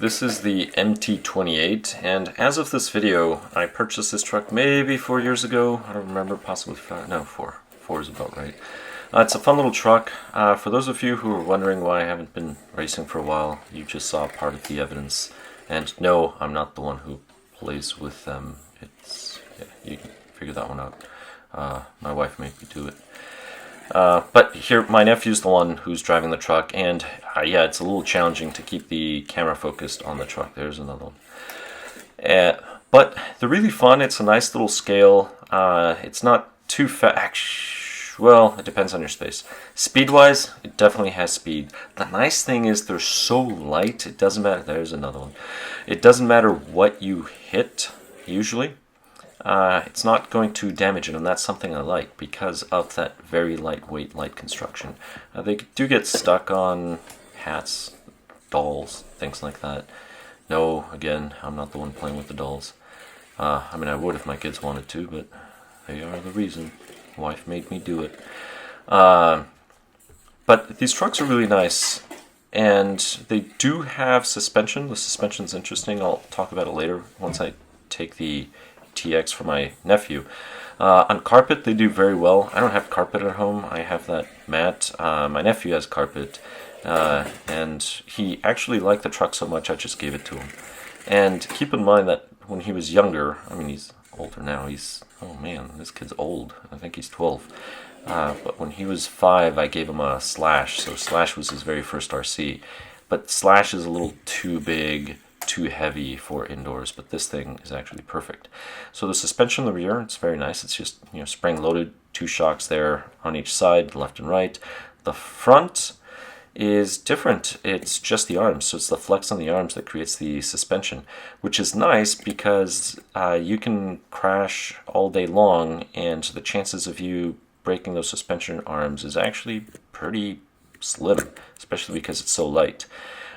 This is the MT28, and as of this video, I purchased this truck maybe 4 years ago. I don't remember, possibly 5, no, 4. 4 is about right. It's a fun little truck. For those of you who are wondering why I haven't been racing for a while, you just saw part of the evidence. And no, I'm not the one who plays with them. Yeah, you can figure that one out. My wife made me do it. But here, my nephew's the one who's driving the truck, and yeah, it's a little challenging to keep the camera focused on the truck. There's another one. But they're really fun. It's a nice little scale. It's not too fast. Well, it depends on your space. Speed-wise, it definitely has speed. The nice thing is they're so light, it doesn't matter. There's another one. It doesn't matter what you hit, usually. It's not going to damage it, and that's something I like because of that very lightweight light construction. They do get stuck on hats, dolls, things like that. No, again, I'm not the one playing with the dolls. I mean, I would if my kids wanted to, but they are the reason. Wife made me do it. But these trucks are really nice, and they do have suspension. The suspension's interesting. I'll talk about it later once I take the TX for my nephew. On carpet, they do very well. I don't have carpet at home. I have that mat. My nephew has carpet, and he actually liked the truck so much I just gave it to him. And keep in mind that when he was younger, I mean, he's older now. Oh man, this kid's old. I think he's 12. But when he was 5, I gave him a Slash. So Slash was his very first RC. But Slash is a little too big, too heavy for indoors, but this thing is actually perfect. So the suspension in the rear, it's very nice. It's just, you know, spring loaded, 2 shocks there on each side, left and right. The front is different. It's just the arms, so it's the flex on the arms that creates the suspension, which is nice because you can crash all day long, and the chances of you breaking those suspension arms is actually pretty slim, especially because it's so light.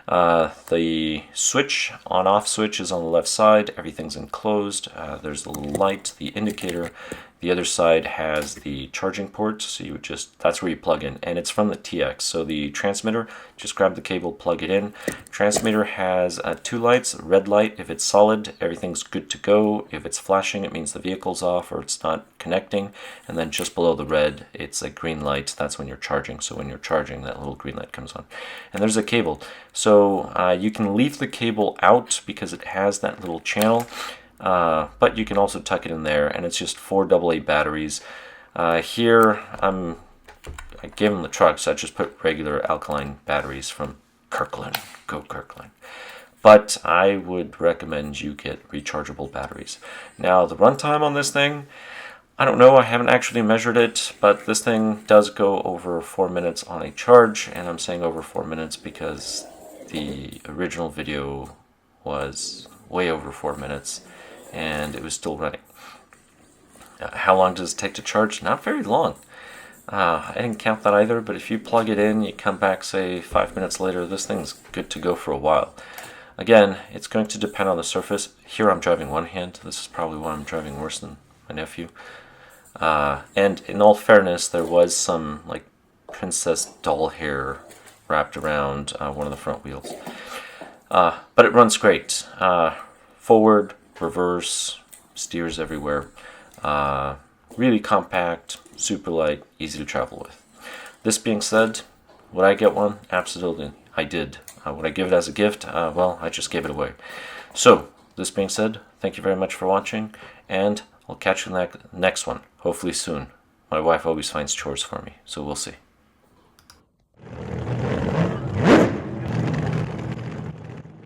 The switch, on-off switch, is on the left side. Everything's enclosed. There's the little light, the indicator. The other side has the charging port, so you would that's where you plug in, and it's from the TX. So the transmitter, just grab the cable, plug it in. Transmitter has 2 lights, red light if it's solid, everything's good to go. If it's flashing, it means the vehicle's off or it's not connecting. And then just below the red, it's a green light. That's when you're charging. So when you're charging, that little green light comes on. And there's a cable. So you can leave the cable out because it has that little channel. But you can also tuck it in there, and it's just 4 AA batteries. Here, I gave them the truck, so I just put regular alkaline batteries from Kirkland. Go Kirkland. But I would recommend you get rechargeable batteries. Now, the runtime on this thing, I don't know, I haven't actually measured it, but this thing does go over 4 minutes on a charge, and I'm saying over 4 minutes because the original video was way over 4 minutes. And it was still running. How long does it take to charge? Not very long. I didn't count that either, but if you plug it in, you come back, say, 5 minutes later, this thing's good to go for a while. Again, it's going to depend on the surface. Here I'm driving one hand. This is probably why I'm driving worse than my nephew. And in all fairness, there was some, like, princess doll hair wrapped around one of the front wheels. But it runs great. Forward, reverse, steers everywhere. Really compact, super light, easy to travel with. This being said, would I get one? Absolutely, I did. Would I give it as a gift? Well, I just gave it away. So, this being said, thank you very much for watching, and I'll catch you in the next one, hopefully soon. My wife always finds chores for me, so we'll see.